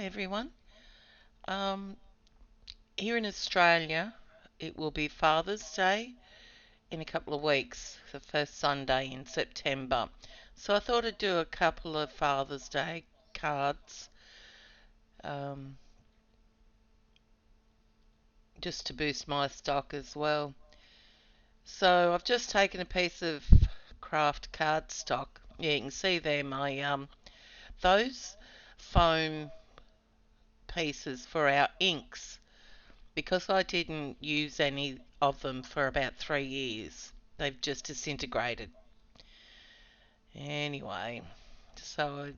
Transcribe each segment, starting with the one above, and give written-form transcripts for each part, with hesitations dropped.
everyone. Um, Here in Australia, it will be Father's Day in a couple of weeks, the first Sunday in September. So I thought I'd do a couple of Father's Day cards, um, just to boost my stock as well. So I've just taken a piece of craft cardstock. Yeah, you can see there my those foam pieces for our inks. Because I didn't use any of them for about 3 years, they've just disintegrated. Anyway, so I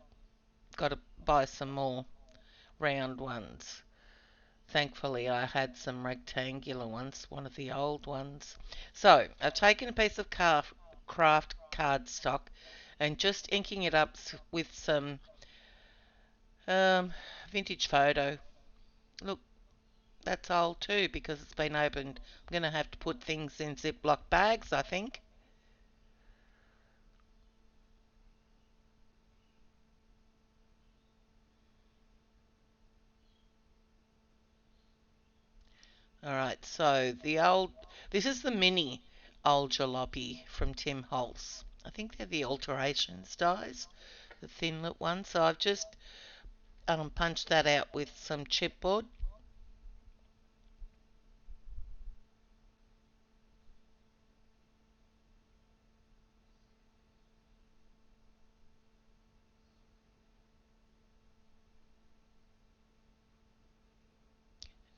got to buy some more round ones. Thankfully, I had some rectangular ones, one of the old ones. So I've taken a piece of craft cardstock and just inking it up with some vintage photo. Look, that's old too because it's been opened. I'm going to have to put things in Ziploc bags, I think. Alright, so this is the mini old jalopy from Tim Holtz. I think they're the alterations dies, the thinlit one. So I've just punched that out with some chipboard.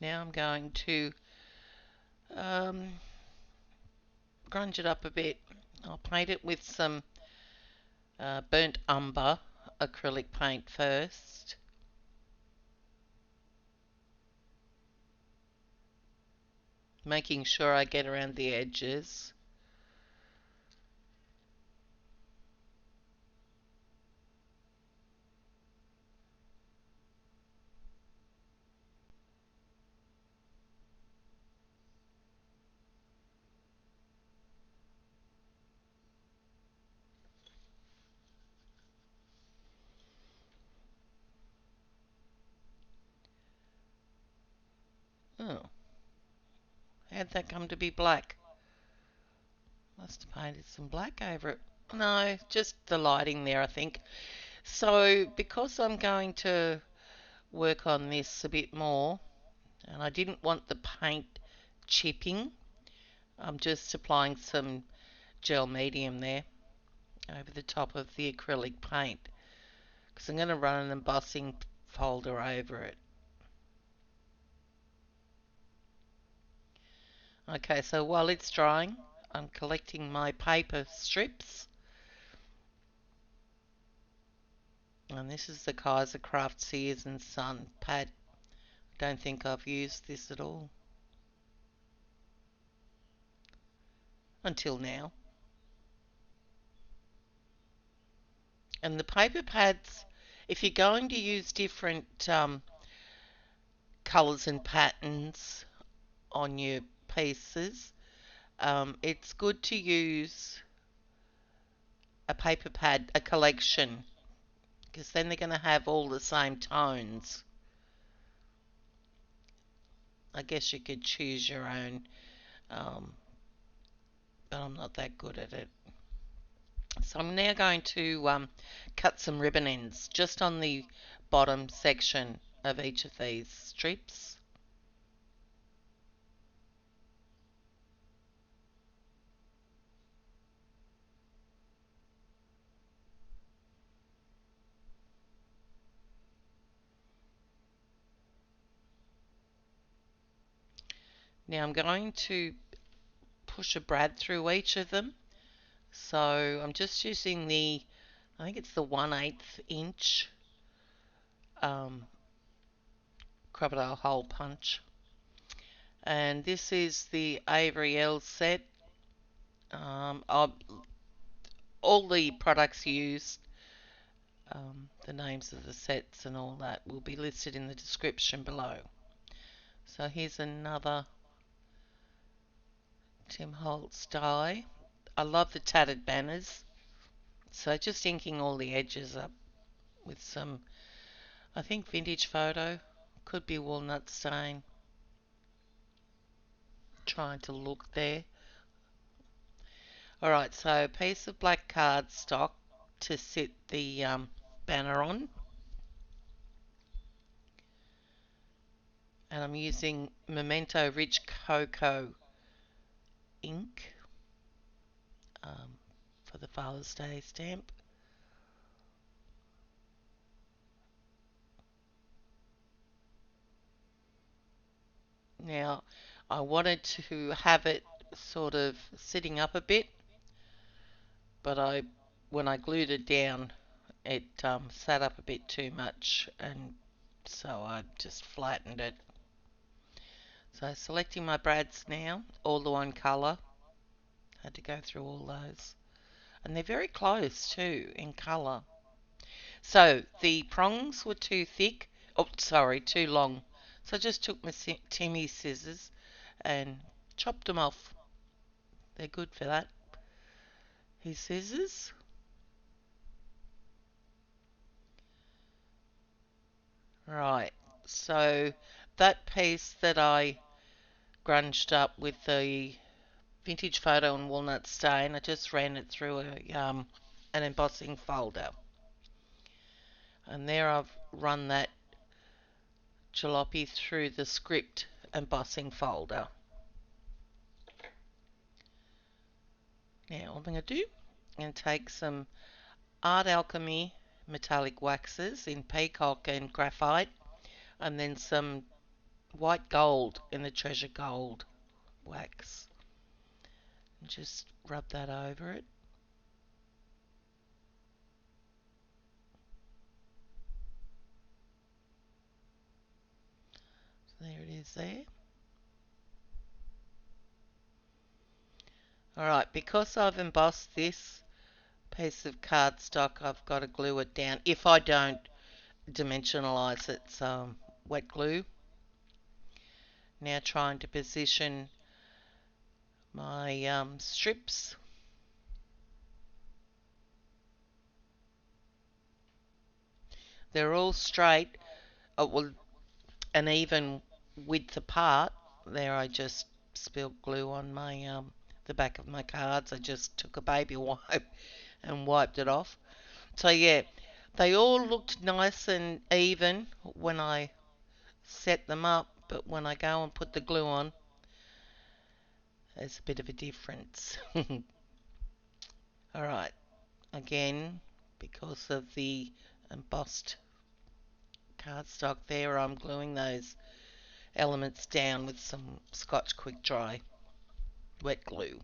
Now I'm going to um, grunge it up a bit. I'll paint it with some burnt umber acrylic paint first. Making sure I get around the edges. Oh, how'd that come to be black? Must have painted some black over it. No, just the lighting there, I think. So, because I'm going to work on this a bit more, and I didn't want the paint chipping, I'm just applying some gel medium there over the top of the acrylic paint, because I'm going to run an embossing folder over it. Okay, so while it's drying, I'm collecting my paper strips. And this is the KaiserCraft Sears Son pad. Don't think I've used this at all until now. And the paper pads, if you're going to use different colours and patterns on your pieces, it's good to use a paper pad, a collection, because then they're going to have all the same tones. I guess you could choose your own, um, but I'm not that good at it. So I'm now going to cut some ribbon ends just on the bottom section of each of these strips. Now I'm going to push a brad through each of them. So I'm just using I think it's the 1/8 inch um, crocodile hole punch. And this is the Avery Elle set. All the products used, the names of the sets and all that will be listed in the description below. So here's another Tim Holtz die. I love the tattered banners. So just inking all the edges up with some I think vintage photo. Could be walnut stain. Trying to look there. Alright, so a piece of black cardstock to sit the banner on. And I'm using Memento Rich Cocoa ink for the Father's Day stamp. Now, I wanted to have it sort of sitting up a bit, but when I glued it down, it sat up a bit too much, and so I just flattened it. So selecting my brads now, all the one colour. Had to go through all those. And they're very close too in colour. So the prongs were too thick. Oh, sorry, too long. So I just took my Timmy scissors and chopped them off. They're good for that. His scissors. Right. So that piece that I grunged up with the vintage photo and walnut stain, I just ran it through an embossing folder. And there I've run that jalopy through the script embossing folder. Now what I'm going to do, I'm going to take some Art Alchemy metallic waxes in peacock and graphite, and then some white gold in the treasure gold wax. And just rub that over it. So there it is there. Alright, because I've embossed this piece of cardstock, I've got to glue it down. If I don't dimensionalize its wet glue. Now trying to position my strips. They're all straight, well, an even width apart. There I just spilled glue on my the back of my cards. I just took a baby wipe and wiped it off. So yeah, they all looked nice and even when I set them up, but when I go and put the glue on, there's a bit of a difference. Alright, again, because of the embossed cardstock there, I'm gluing those elements down with some Scotch Quick Dry wet glue.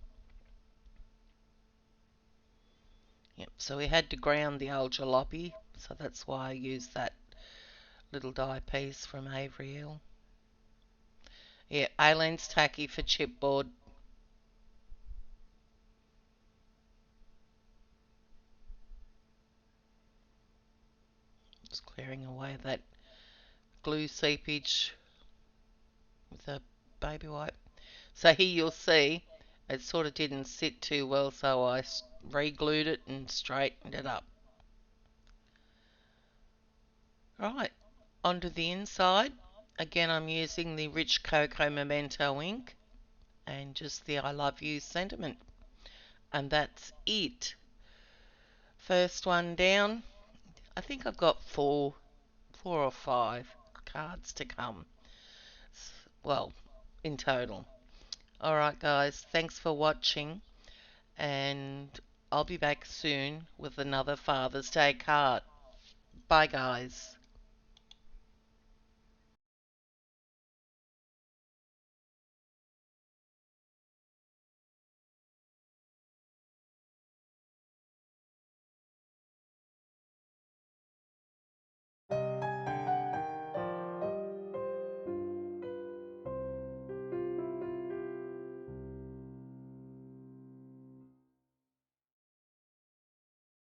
Yep, so we had to ground the old jalopy, so that's why I used that little die piece from Avery Elle. Yeah, Aileen's tacky for chipboard. Just clearing away that glue seepage with a baby wipe. So here you'll see it sort of didn't sit too well, so I re-glued it and straightened it up. Right, onto the inside. Again, I'm using the Rich Cocoa Memento ink and just the I love you sentiment. And that's it. First one down. I think I've got four or five cards to come. Well, in total. Alright guys, thanks for watching, and I'll be back soon with another Father's Day card. Bye guys.